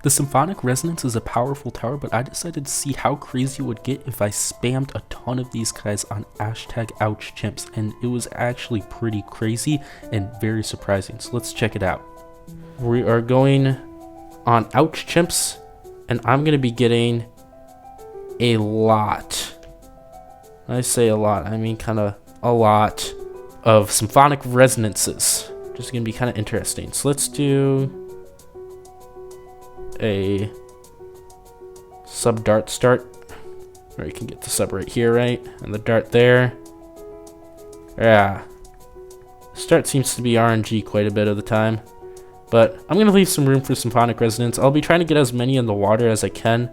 The Symphonic Resonance is a powerful tower, but I decided to see how crazy it would get if I spammed a ton of these guys on #OuchChimps, and it was actually pretty crazy and very surprising. So let's check it out. We are going on OuchChimps, and I'm going to be getting a lot. When I say a lot, I mean kind of a lot of Symphonic Resonances. Just going to be kind of interesting. So let's do a sub dart start, or you can get the sub right here, right? And the dart there. Yeah. Start seems to be RNG quite a bit of the time. But I'm going to leave some room for Symphonic Resonance. I'll be trying to get as many in the water as I can,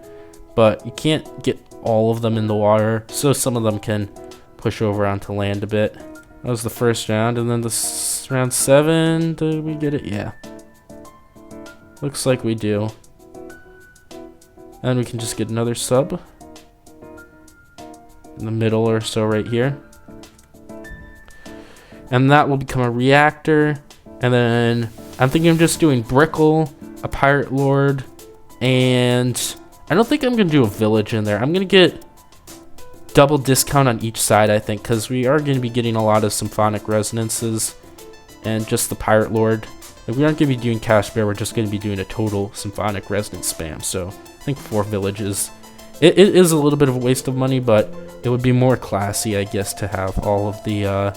but you can't get all of them in the water, so some of them can push over onto land a bit. That was the first round, and then this round 7, did we get it? Yeah. Looks like we do. And we can just get another sub in the middle or so right here. And that will become a reactor. And then I'm thinking of just doing Brickle, a Pirate Lord, and I don't think I'm going to do a village in there. I'm going to get double discount on each side, I think, because we are going to be getting a lot of Symphonic Resonances and just the Pirate Lord. If we aren't going to be doing Cash Bear, we're just going to be doing a total Symphonic Resonance spam. So I think 4 villages. It is a little bit of a waste of money, but it would be more classy, I guess, to have all of the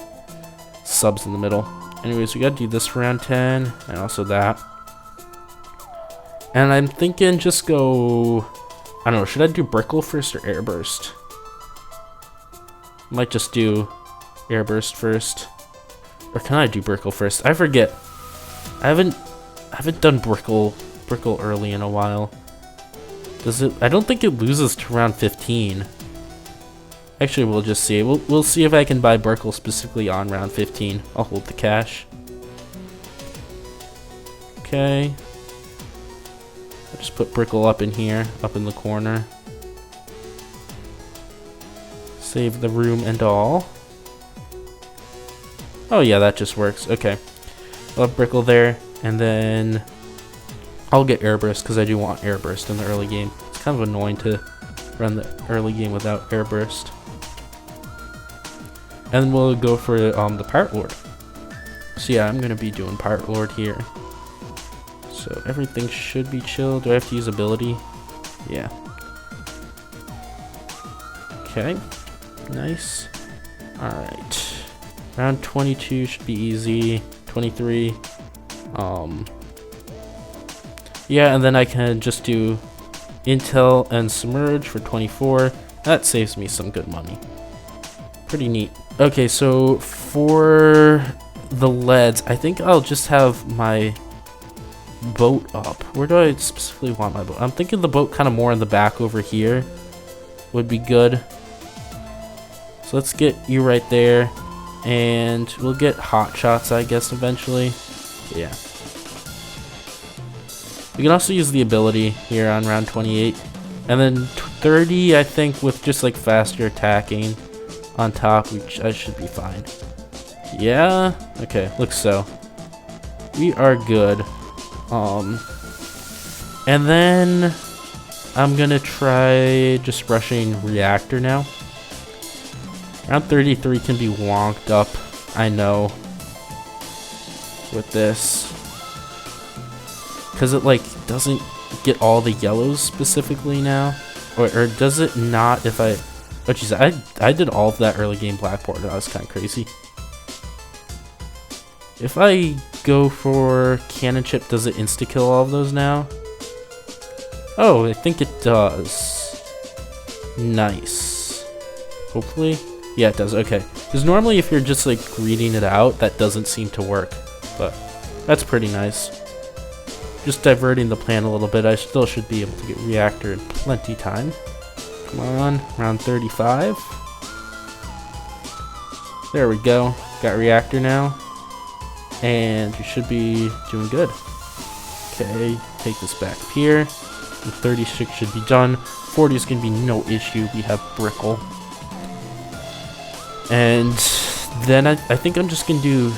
subs in the middle. Anyways, we got to do this for round 10, and also that. And I'm thinking just go, I don't know, should I do Brickle first or Airburst? Might just do Airburst first. Or can I do Brickle first? I forget. I haven't done Brickle early in a while. Does it? I don't think it loses to round 15. Actually, we'll just see. We'll see if I can buy Brickle specifically on round 15. I'll hold the cash. Okay. I'll just put Brickle up in here, up in the corner. Save the room and all. Oh yeah, that just works. Okay. I'll have Brickle there, and then I'll get Airburst because I do want Airburst in the early game. It's kind of annoying to run the early game without Airburst. And then we'll go for the Pirate Lord. So yeah, I'm going to be doing Pirate Lord here. So everything should be chill. Do I have to use ability? Yeah. Okay. Nice. Alright. Round 22 should be easy. 23. Yeah, and then I can just do Intel and Submerge for 24. That saves me some good money. Pretty neat. Okay, so for the leads, I think I'll just have my boat up. Where do I specifically want my boat? I'm thinking the boat kind of more in the back over here would be good. So let's get you right there, and we'll get hot shots, I guess, eventually. Yeah. We can also use the ability here on round 28, and then 30, I think, with just like faster attacking on top, which I should be fine. Yeah. Okay. Looks so. We are good. And then I'm gonna try just rushing reactor now. Round 33 can be wonked up, I know, with this, because it like doesn't get all the yellows specifically now, or does it not? If I, oh jeez, I did all of that early game Blackboard. That was kind of crazy. If I go for cannon chip, does it insta kill all of those now? Oh, I think it does. Nice. Hopefully. Yeah, it does. Okay. Because normally if you're just like greeting it out, that doesn't seem to work. But that's pretty nice. Just diverting the plan a little bit. I still should be able to get reactor in plenty time. Come on. Round 35. There we go. Got reactor now. And you should be doing good. Okay. Take this back up here. And 36 should be done. 40 is going to be no issue. We have Brickle. And then I think I'm just going to do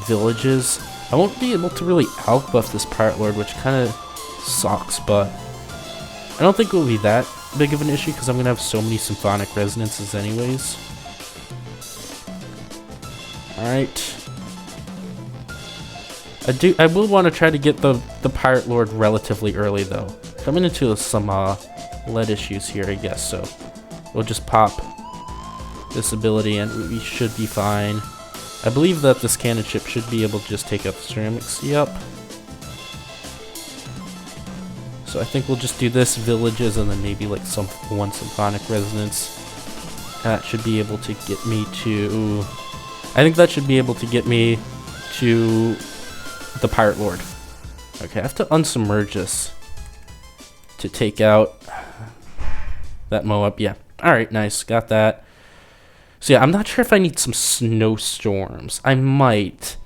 villages. I won't be able to really outbuff this Pirate Lord, which kind of sucks, but I don't think it will be that big of an issue because I'm gonna have so many symphonic resonances anyways. Alright. I will want to try to get the Pirate Lord relatively early though. Coming into some lead issues here, I guess, so we'll just pop this ability and we should be fine. I believe that this cannon ship should be able to just take out the ceramics. Yep. So I think we'll just do this, villages, and then maybe like one symphonic resonance. That should be able to get me to... I think that should be able to get me to the Pirate Lord. Okay, I have to unsubmerge this to take out that Moab. Yeah. Alright, nice. Got that. So yeah, I'm not sure if I need some snowstorms. I might.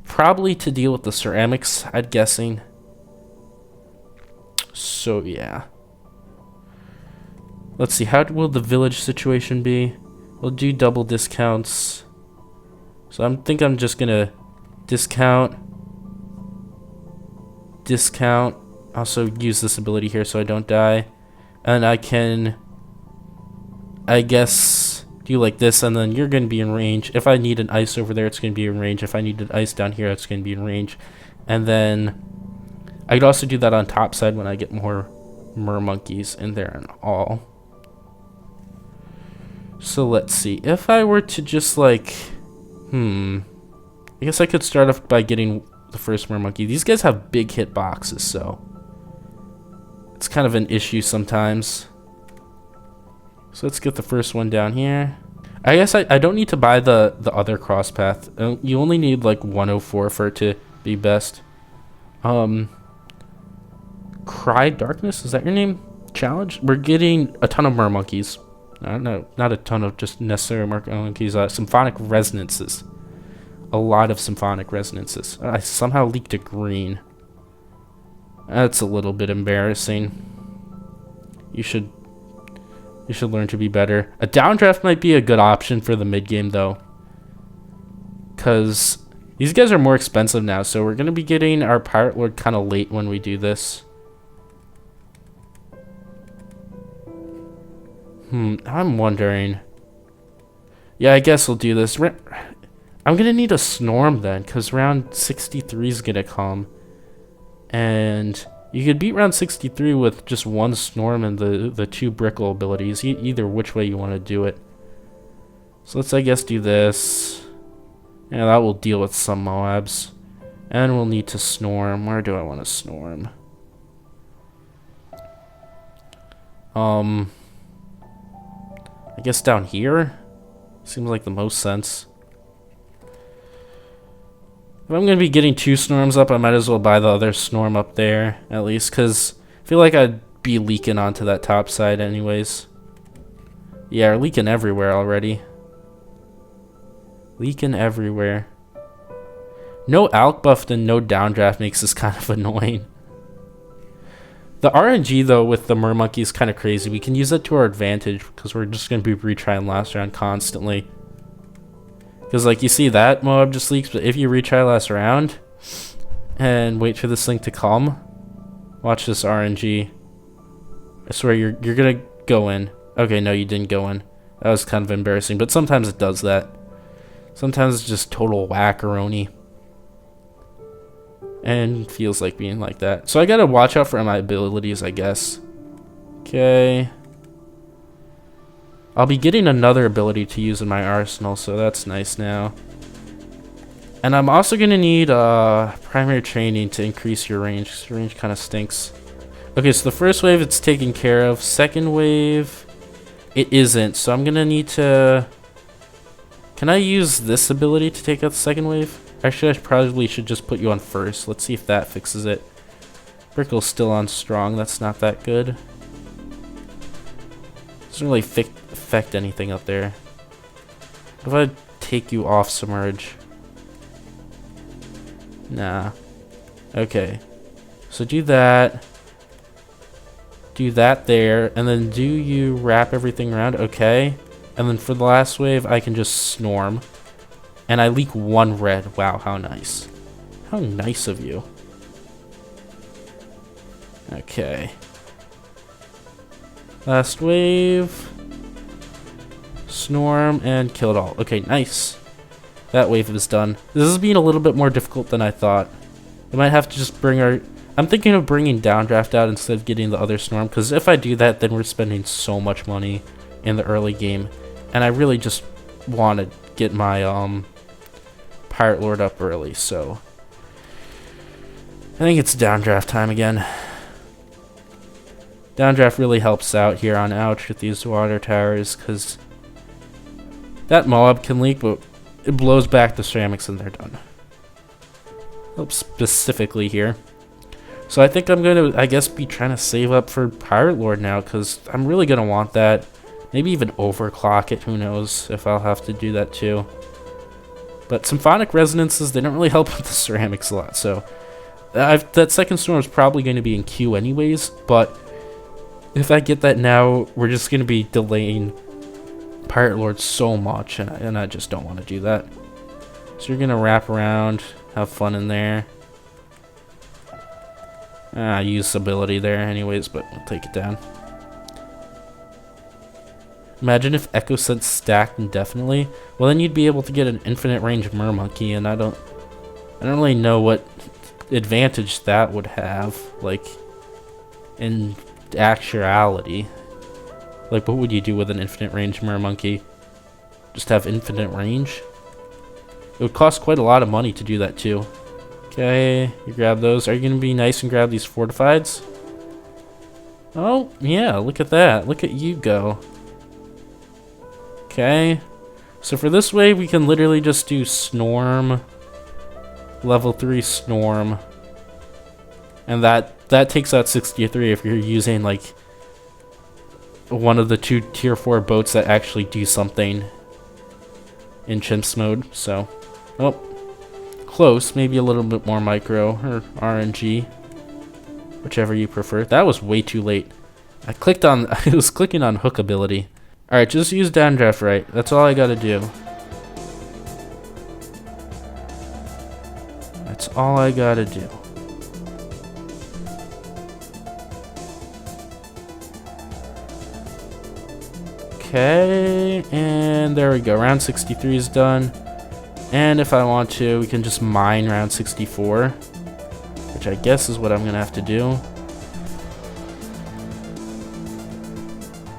Probably to deal with the ceramics, I'm guessing. So yeah. Let's see, how will the village situation be? We'll do double discounts. So I think I'm just gonna discount. Also use this ability here so I don't die. And I can, I guess, do like this, and then you're going to be in range. If I need an ice over there, it's going to be in range. If I need an ice down here, it's going to be in range. And then I could also do that on top side when I get more Mermonkeys in there and all. So let's see. If I were to just like, I guess I could start off by getting the first Mermonkey. These guys have big hit boxes, so it's kind of an issue sometimes. So let's get the first one down here. I guess I don't need to buy the other cross path. You only need like 104 for it to be best. Cry Darkness, is that your name? Challenge? We're getting a ton of Mermonkeys. No, not a ton of just necessary Mermonkeys. Symphonic resonances. A lot of symphonic resonances. I somehow leaked a green. That's a little bit embarrassing. You should learn to be better. A downdraft might be a good option for the mid game though, because these guys are more expensive now. So we're gonna be getting our Pirate Lord kind of late when we do this. I'm wondering. Yeah, I guess we'll do this. I'm gonna need a Snorm then, because round 63 is gonna come, and you could beat round 63 with just one Snorm and the two Brickle abilities, either which way you want to do it. So let's, I guess, do this. Yeah, that will deal with some Moabs, and we'll need to Snorm. Where do I want to Snorm? I guess down here seems like the most sense. If I'm going to be getting two Snorms up, I might as well buy the other Snorm up there, at least, because I feel like I'd be leaking onto that top side anyways. Yeah, we're leaking everywhere already. Leaking everywhere. No Alk buff and no downdraft makes this kind of annoying. The RNG, though, with the Mermonkey is kind of crazy. We can use that to our advantage, because we're just going to be retrying last round constantly. Because, like, you see that Moab just leaks, but if you retry last round and wait for this thing to come, watch this RNG. I swear you're going to go in. Okay, no, you didn't go in. That was kind of embarrassing, but sometimes it does that. Sometimes it's just total wackaroni. And feels like being like that. So I got to watch out for my abilities, I guess. Okay. I'll be getting another ability to use in my arsenal, so that's nice now. And I'm also going to need primary training to increase your range, because your range kind of stinks. Okay, so the first wave, it's taken care of. Second wave, it isn't. So I'm going to need to... Can I use this ability to take out the second wave? Actually, I probably should just put you on first. Let's see if that fixes it. Brickle's still on strong. That's not that good. Doesn't really affect anything up there. What if I take you off submerge? Nah. Okay. So do that. Do that there. And then do you wrap everything around? Okay. And then for the last wave, I can just Snorm. And I leak one red. Wow, how nice. How nice of you. Okay. Last wave. Snorm and kill it all. Okay, nice. That wave is done. This is being a little bit more difficult than I thought. I might have to just bring our... I'm thinking of bringing Downdraft out instead of getting the other Snorm, because if I do that, then we're spending so much money in the early game. And I really just want to get my Pirate Lord up early, so... I think it's Downdraft time again. Downdraft really helps out here on Ouch with these water towers, because that Moab can leak, but it blows back the ceramics and they're done. Helps specifically here. So I think I'm going to, I guess, be trying to save up for Pirate Lord now, because I'm really going to want that. Maybe even overclock it, who knows if I'll have to do that too. But Symphonic Resonances, they don't really help with the ceramics a lot, so... that second storm is probably going to be in queue anyways, but if I get that now, we're just going to be delaying Pirate Lord so much, and I just don't want to do that. So you're going to wrap around, have fun in there. Use ability there anyways, but we'll take it down. Imagine if Echo Sense stacked indefinitely. Well, then you'd be able to get an infinite range of Mermonkey, and I don't really know what advantage that would have, like, in actuality. Like, what would you do with an infinite range Mermonkey? Just have infinite range? It would cost quite a lot of money to do that too. Okay, you grab those. Are you going to be nice and grab these fortifieds? Oh, yeah, look at that. Look at you go. Okay. So for this wave, we can literally just do Snorm. Level 3 Snorm. And that takes out 63 if you're using, like, one of the 2 tier 4 boats that actually do something in Chimps mode. So, oh, close. Maybe a little bit more micro or RNG, whichever you prefer. That was way too late. I was clicking on hook ability. Alright, just use Downdraft right. That's all I gotta do. That's all I gotta do. Okay, and there we go. Round 63 is done. And if I want to, we can just mine round 64, which I guess is what I'm gonna have to do.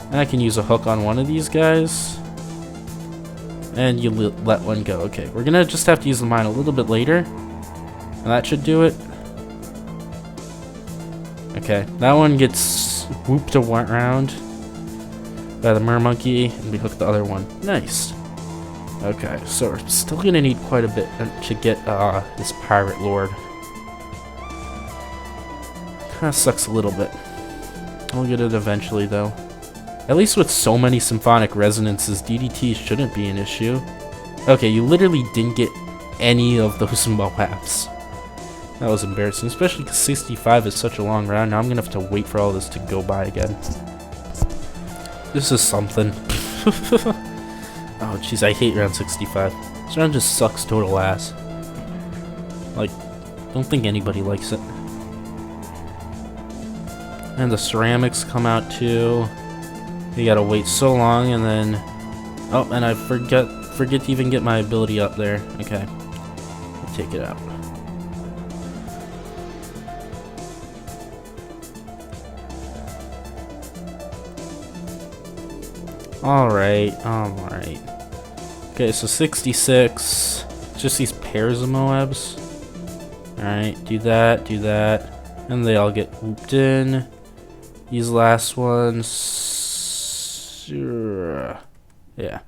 And I can use a hook on one of these guys. And you let one go. Okay, we're gonna just have to use the mine a little bit later. And that should do it. Okay, that one gets whooped around by the Mermonkey, and we hook the other one. Nice. Okay, so we're still gonna need quite a bit to get this Pirate Lord. Kinda sucks a little bit. We'll get it eventually, though. At least with so many Symphonic Resonances, DDT shouldn't be an issue. Okay, you literally didn't get any of those Moabs. That was embarrassing, especially because 65 is such a long round. Now I'm gonna have to wait for all this to go by again. This is something. Oh jeez, I hate round 65. This round just sucks total ass. Like, don't think anybody likes it. And the ceramics come out too. You gotta wait so long, and then... Oh, and I forget to even get my ability up there. Okay. I'll take it out. Alright. Okay, so 66. Just these pairs of Moabs. Alright, do that. And they all get whooped in. These last ones... Yeah.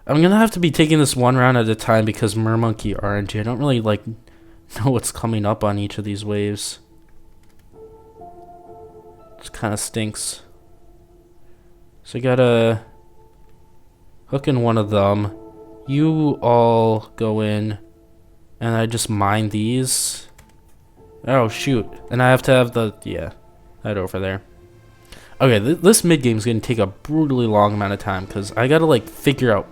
I'm gonna have to be taking this one round at a time because Mermonkey RNG. I don't really, like, know what's coming up on each of these waves. It kind of stinks. So I gotta hook in one of them. You all go in, and I just mine these. Oh shoot! And I have to have that over there. Okay, this mid game is gonna take a brutally long amount of time because I gotta like figure out,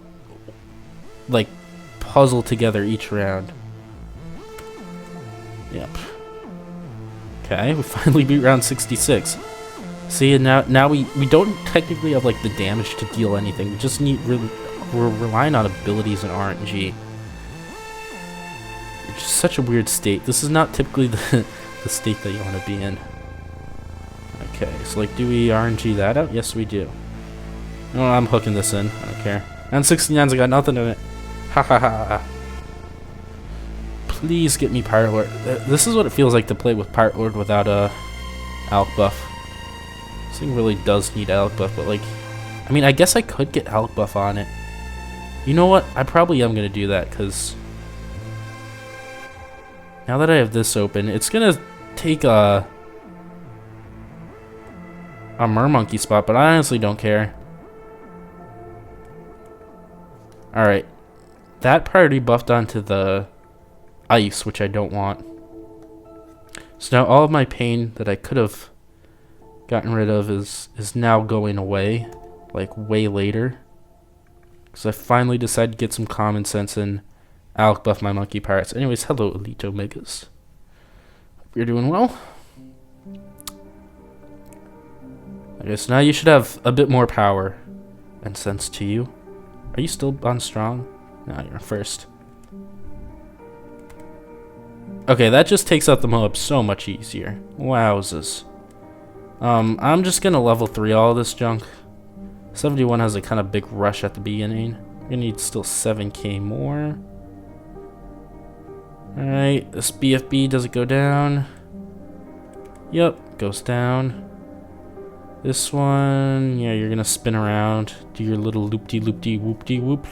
like, puzzle together each round. Yep. Okay, we finally beat round 66. See, and now we don't technically have like the damage to deal anything. We just need we're relying on abilities and RNG. It's just such a weird state. This is not typically the state that you want to be in. Okay, so like, do we RNG that out? Yes, we do. No, I'm hooking this in. I don't care. And 69's got nothing in it. Ha ha ha. Please get me Pirate Lord. This is what it feels like to play with Pirate Lord without a Alc buff. This thing really does need Alc buff, but like, I mean, I guess I could get Alc buff on it. You know what? I probably am gonna do that because now that I have this open, it's gonna take a Mermonkey spot, but I honestly don't care. Alright. That priority buffed onto the ice, which I don't want. So now all of my pain that I could have gotten rid of is now going away, like way later. Because I finally decided to get some common sense and Alc buff my monkey pirates. Anyways, hello Elite Omegas. Hope you're doing well. Okay, so now you should have a bit more power and sense to you. Are you still on strong? No, you're first. Okay, that just takes out the Moab so much easier. Wowzers. I'm just gonna level 3 all of this junk. 71 has a kind of big rush at the beginning. We're gonna need still 7k more. Alright, this BFB, does it go down? Yep, goes down. This one, yeah, you're gonna spin around, do your little loop-de-loop-de-whoop-de-whoop.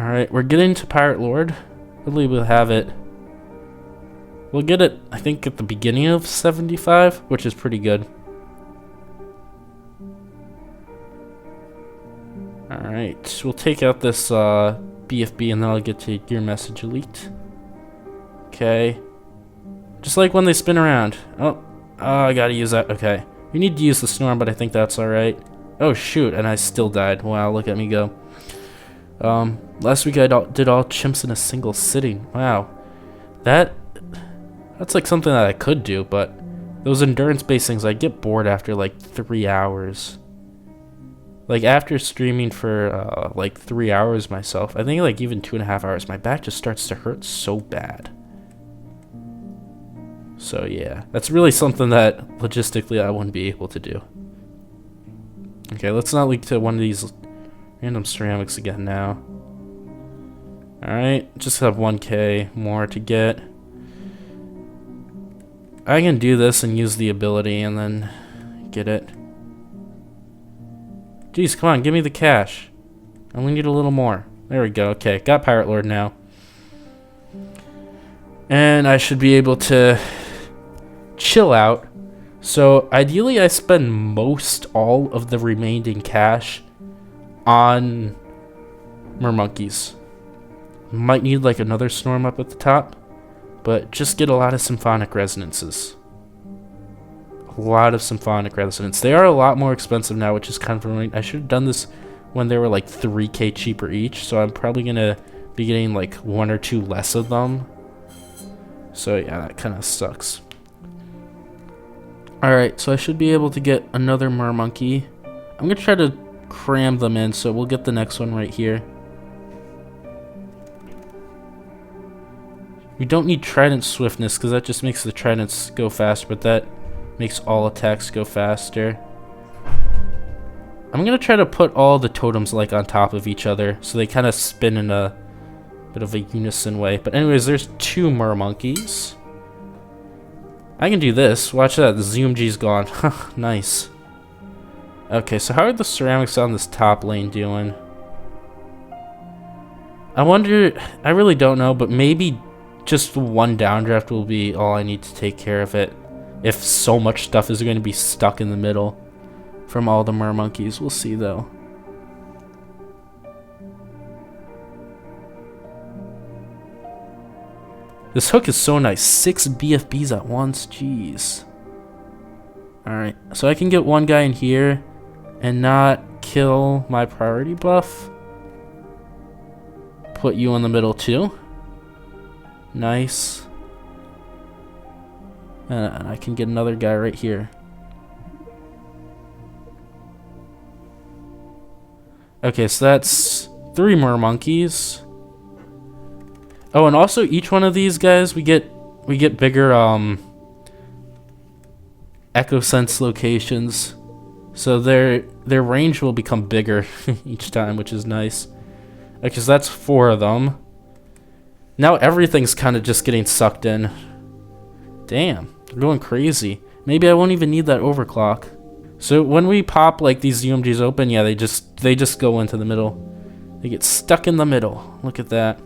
Alright, we're getting to Pirate Lord. Hopefully we'll have it. We'll get it, I think, at the beginning of 75, which is pretty good. Alright, we'll take out this BFB and then I'll get to your message, Elite. Okay. Just like when they spin around. Oh, I gotta use that. Okay. We need to use the Storm, but I think that's alright. Oh, shoot, and I still died. Wow, look at me go. Last week I did all chimps in a single sitting. Wow. That's like something that I could do, but those endurance-based things, I get bored after like 3 hours. Like after streaming for like 3 hours myself, I think like even 2.5 hours, my back just starts to hurt so bad. So yeah, that's really something that logistically I wouldn't be able to do. Okay, let's not leak to one of these random ceramics again now. Alright, just have 1k more to get. I can do this and use the ability and then get it. Jeez, come on, give me the cash. I only need a little more. There we go. Okay, got Pirate Lord now. And I should be able to chill out. So ideally I spend most all of the remaining cash on Mermonkeys. Might need like another Storm up at the top, but just get a lot of Symphonic resonances. A lot of Symphonic resonance. They are a lot more expensive now, which is kind of annoying. I should have done this when they were like 3k cheaper each, so I'm probably gonna be getting like 1 or 2 less of them. So yeah, that kind of sucks. Alright, so I should be able to get another Mermonkey. I'm gonna try to cram them in, so we'll get the next one right here. We don't need Trident Swiftness, because that just makes the Tridents go faster, but that makes all attacks go faster. I'm gonna try to put all the totems like on top of each other, so they kind of spin in a bit of a unison way. But anyways, there's 2 Mermonkeys. I can do this. Watch that. The ZMG's gone. Nice. Okay, so how are the ceramics on this top lane doing? I wonder... I really don't know, but maybe just 1 downdraft will be all I need to take care of it. If so much stuff is going to be stuck in the middle from all the Mermonkeys. We'll see, though. This hook is so nice. 6 BFBs at once. Jeez. Alright. So I can get one guy in here and not kill my priority buff. Put you in the middle too. Nice. And I can get another guy right here. Okay, so that's 3 Mermonkeys. Oh, and also each one of these guys we get bigger Echo Sense locations. So their range will become bigger each time, which is nice. Okay, so that's 4 of them. Now everything's kind of just getting sucked in. Damn, they're going crazy. Maybe I won't even need that overclock. So when we pop like these UMGs open, yeah, they just go into the middle. They get stuck in the middle. Look at that.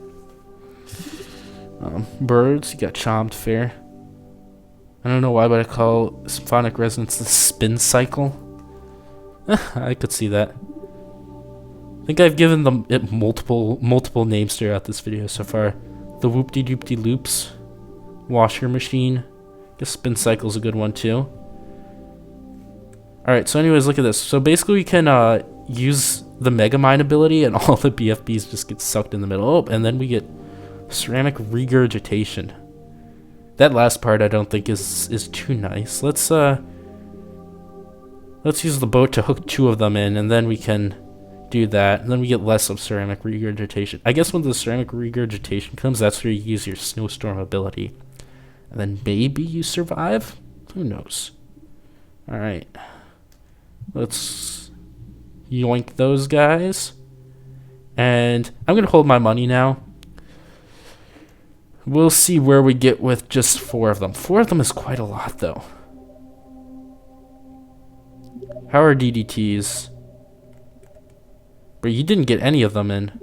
Birds, you got chomped, fair. I don't know why, but I call symphonic resonance the spin cycle. I could see that. I think I've given them it multiple names throughout this video so far. The whoop-de-doop-de loops, washer machine. I guess spin cycle's a good one too. Alright, so anyways, look at this. So basically we can use the Megamind ability and all the BFBs just get sucked in the middle. Oh, and then we get ceramic regurgitation. That last part I don't think is too nice. Let's use the boat to hook 2 of them in, and then we can do that. And then we get less of ceramic regurgitation. I guess when the ceramic regurgitation comes, that's where you use your snowstorm ability. And then maybe you survive? Who knows? Alright. Let's yoink those guys. And I'm going to hold my money now. We'll see where we get with just 4 of them. 4 of them is quite a lot, though. How are DDTs? But you didn't get any of them in.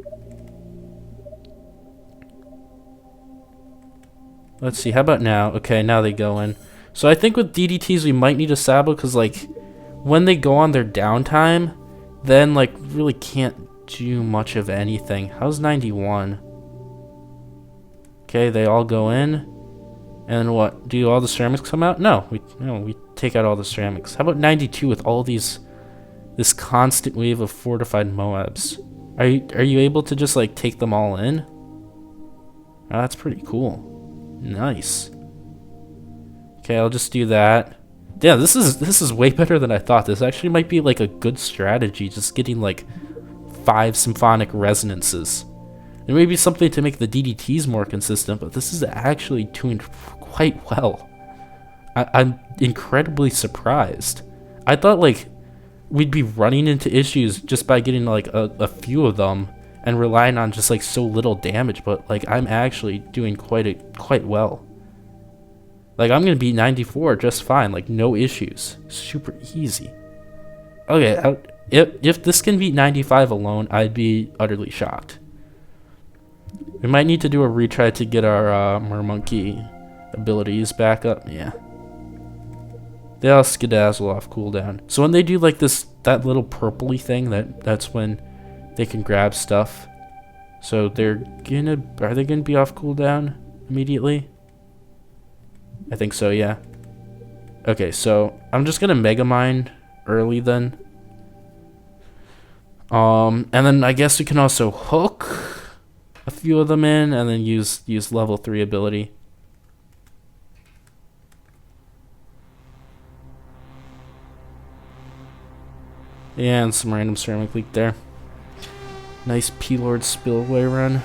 Let's see, how about now? Okay, now they go in. So I think with DDTs we might need a Sabo, because like when they go on their downtime, then like really can't do much of anything. How's 91? Okay, they all go in. And what? Do all the ceramics come out? No, we take out all the ceramics. How about 92 with all this constant wave of fortified Moabs? Are you able to just like take them all in? Oh, that's pretty cool. Nice. Okay, I'll just do that. Yeah, this is way better than I thought. This actually might be like a good strategy, just getting like 5 symphonic resonances. It may be something to make the DDTs more consistent, but this is actually tuned quite well. I'm incredibly surprised. I thought like we'd be running into issues just by getting like a few of them and relying on just like so little damage, but like I'm actually doing quite well. Like I'm gonna beat 94 just fine, like no issues, super easy. Okay, if this can beat 95 alone, I'd be utterly shocked. We might need to do a retry to get our Mermonkey abilities back up. Yeah. They all skedazzle off cooldown. So when they do like that little purpley thing, that's when they can grab stuff. So are they gonna be off cooldown immediately? I think so, yeah. Okay, so I'm just gonna Megamind early then. And then I guess we can also hook a few of them in and then use level 3 ability. Yeah, and some random ceramic leak there. Nice P-Lord spillway run.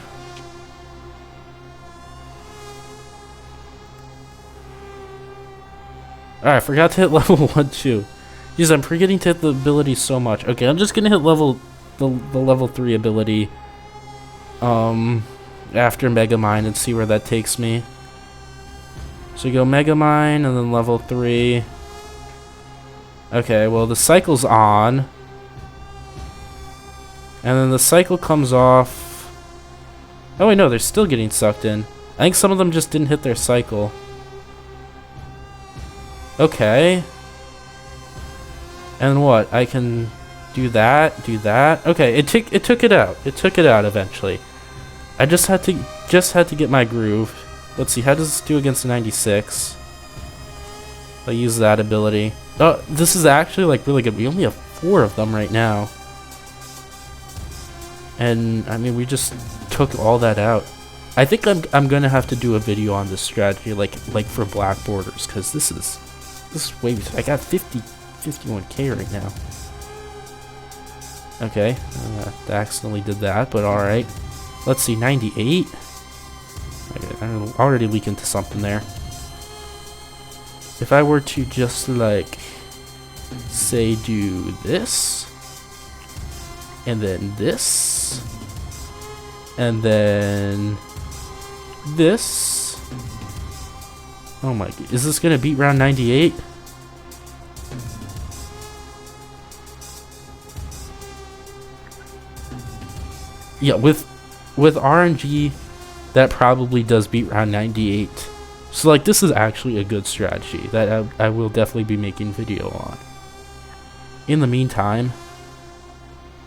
Alright, I forgot to hit level 1 too. Jeez, I'm forgetting to hit the ability so much. Okay, I'm just gonna hit the level 3 ability after Megamind and see where that takes me. So you go Megamind and then level 3. Okay, well the cycle's on. And then the cycle comes off. Oh wait, no, they're still getting sucked in. I think some of them just didn't hit their cycle. Okay. And what? I can do that. Okay, it took it out. It took it out eventually. I just had to get my groove. Let's see, how does this do against 96? I'll use that ability. Oh, this is actually like really good. We only have 4 of them right now. And I mean, we just took all that out. I think I'm gonna have to do a video on this strategy, like for black borders, because this is way. I got 51k right now. Okay, I accidentally did that, but all right. Let's see, 98. Okay, I'm already leaking into something there. If I were to just like say do this, and then this, and then this. Oh my, is this gonna beat round 98? Yeah, with RNG, that probably does beat round 98. So like, this is actually a good strategy that I will definitely be making video on. In the meantime,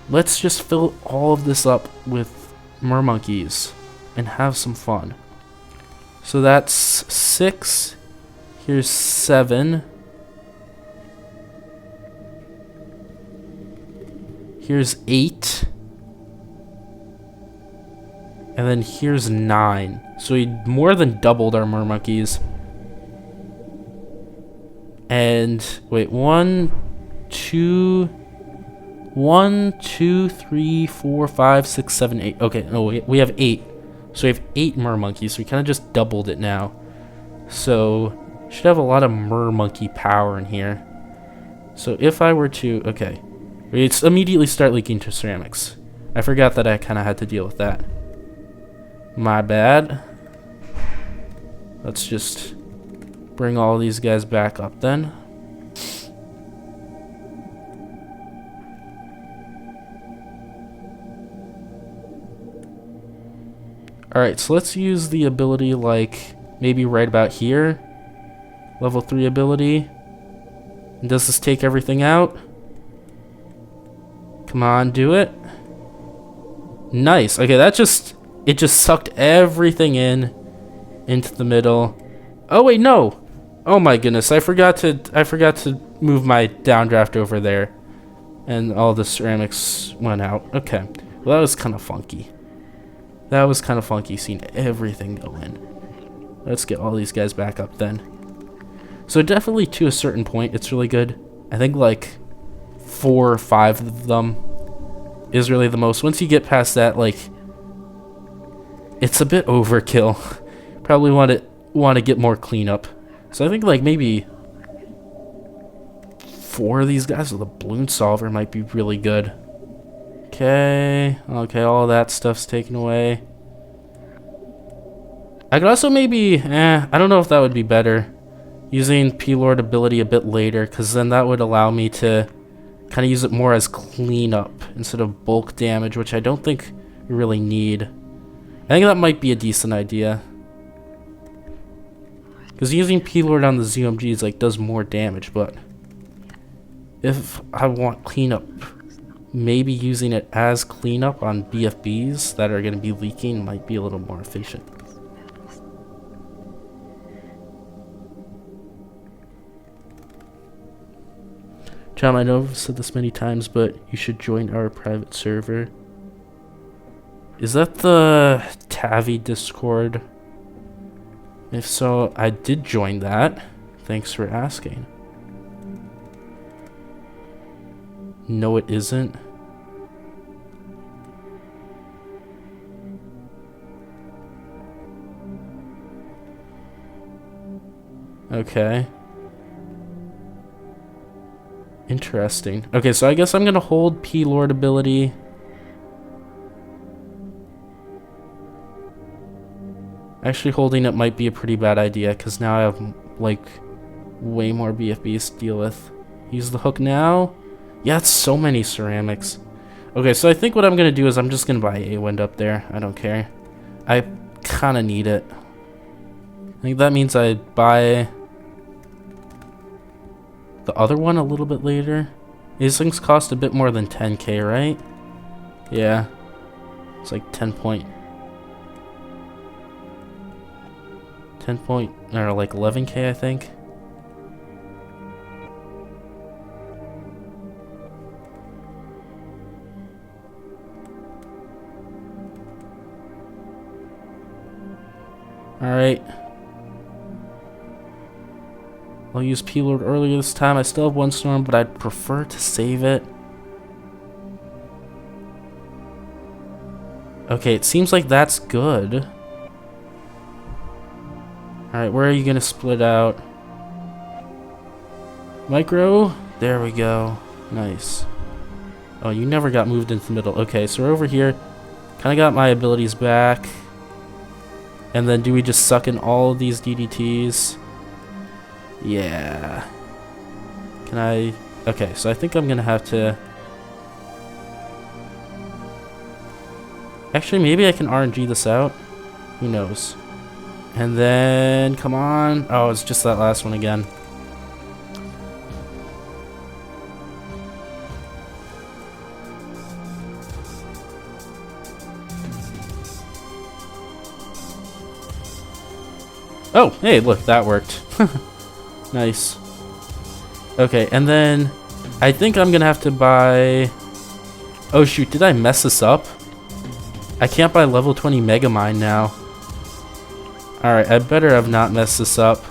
let's just fill all of this up with mermonkeys and have some fun. So that's 6. Here's 7. Here's 8. And then here's 9. So we more than doubled our mermonkeys. And wait, 1, 2, 3, 4, 5, 6, 7, 8. Okay, no, we have 8. So we have 8 mermonkeys. So we kind of just doubled it now. So should have a lot of mermonkey power in here. So if I were to, okay, it's immediately start leaking to ceramics. I forgot that I kind of had to deal with that. My bad. Let's just bring all these guys back up then. Alright, so let's use the ability like maybe right about here. Level 3 ability. And does this take everything out? Come on, do it. Nice. Okay, that just... it just sucked everything into the middle. Oh wait, no. Oh my goodness, I forgot to move my downdraft over there. And all the ceramics went out. Okay. Well, that was kind of funky. That was kind of funky seeing everything go in. Let's get all these guys back up then. So definitely to a certain point, it's really good. I think like 4 or 5 of them is really the most. Once you get past that, like, it's a bit overkill. Probably want to get more cleanup. So I think like maybe 4 of these guys with a balloon solver might be really good. Okay, all that stuff's taken away. I could also maybe, I don't know if that would be better, using P-Lord ability a bit later, because then that would allow me to kind of use it more as cleanup instead of bulk damage, which I don't think we really need. I think that might be a decent idea. Because using P-Lord on the ZOMGs like does more damage, but if I want cleanup, maybe using it as cleanup on BFBs that are going to be leaking might be a little more efficient. John, I know I've said this many times, but you should join our private server. Is that the Tavi Discord? If so, I did join that. Thanks for asking. No, it isn't. Okay. Interesting. Okay, so I guess I'm gonna hold P-Lord ability. Actually, holding it might be a pretty bad idea, because now I have, like, way more BFBs to deal with. Use the hook now. Yeah, it's so many ceramics. Okay, so I think what I'm gonna do is I'm just gonna buy a wind up there. I don't care. I kind of need it. I think that means I buy the other one a little bit later. These things cost a bit more than 10k, right? Yeah. It's like 10 point, or like 11k, I think. Alright. I'll use P-Lord earlier this time. I still have one storm, but I'd prefer to save it. Okay, it seems like that's good. Alright, where are you gonna split out? Micro? There we go. Nice. Oh, you never got moved into the middle. Okay, so we're over here. Kinda got my abilities back. And then do we just suck in all of these DDTs? Yeah. Can I... Okay, so I think I'm gonna have to... Actually, maybe I can RNG this out. Who knows? And then... Come on. Oh, it's just that last one again. Oh, hey, look, that worked. Nice. Okay, and then I think I'm gonna have to buy... Oh shoot, did I mess this up? I can't buy level 20 Megamind now. Alright, I better have not messed this up.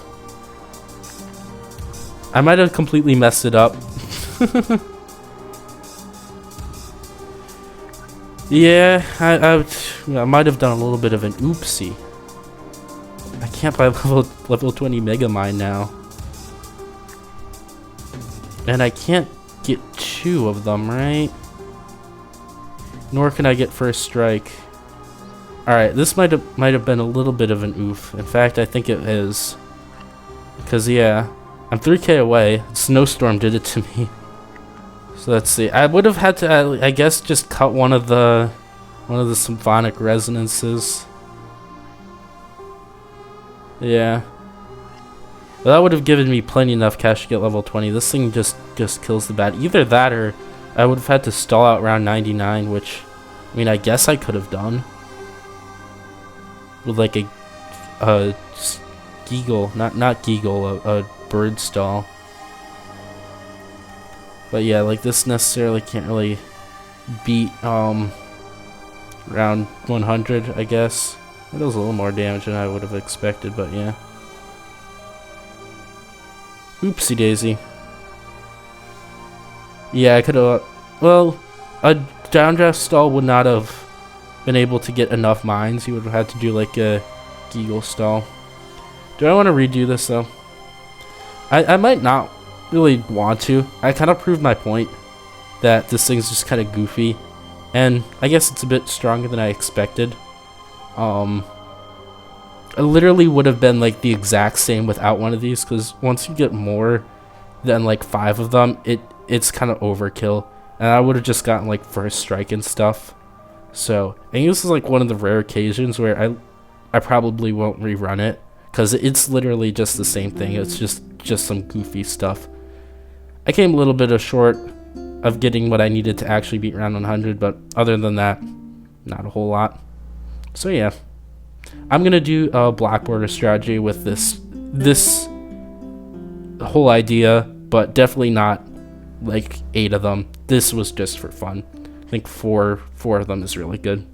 I might have completely messed it up. Yeah, I might have done a little bit of an oopsie. I can't buy level 20 Megamind now. And I can't get 2 of them, right? Nor can I get first strike. Alright, this might have been a little bit of an oof. In fact, I think it is. Cause yeah, I'm 3k away. Snowstorm did it to me. So let's see. I would have had to, I guess, just cut one of the symphonic resonances. Yeah. Well, that would have given me plenty enough cash to get level 20. This thing just kills the bat. Either that or I would have had to stall out around 99, which, I mean, I guess I could have done. With like a Geagle, not Geagle, a bird stall. But yeah, like this necessarily can't really beat around 100, I guess. It does a little more damage than I would have expected, but yeah. Oopsie daisy. Yeah, I could have... Well, a downdraft stall would not have been able to get enough mines. You would have had to do like a Geagle stall. Do I want to redo this though? I might not really want to. I kind of proved my point that this thing's just kind of goofy. And I guess it's a bit stronger than I expected. It literally would have been like the exact same without one of these, because once you get more than like 5 of them, it's kind of overkill, and I would have just gotten like first strike and stuff. So I think this is like one of the rare occasions where I probably won't rerun it, because it's literally just the same thing. It's just some goofy stuff. I came a little bit short of getting what I needed to actually beat round 100, but other than that, not a whole lot. So yeah, I'm gonna do a black border strategy with this whole idea, but definitely not like 8 of them. This was just for fun. I think four of them is really good.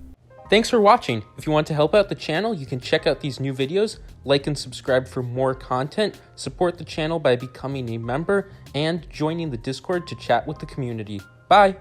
Thanks for watching. If you want to help out the channel, you can check out these new videos, like and subscribe for more content, support the channel by becoming a member, and joining the Discord to chat with the community. Bye!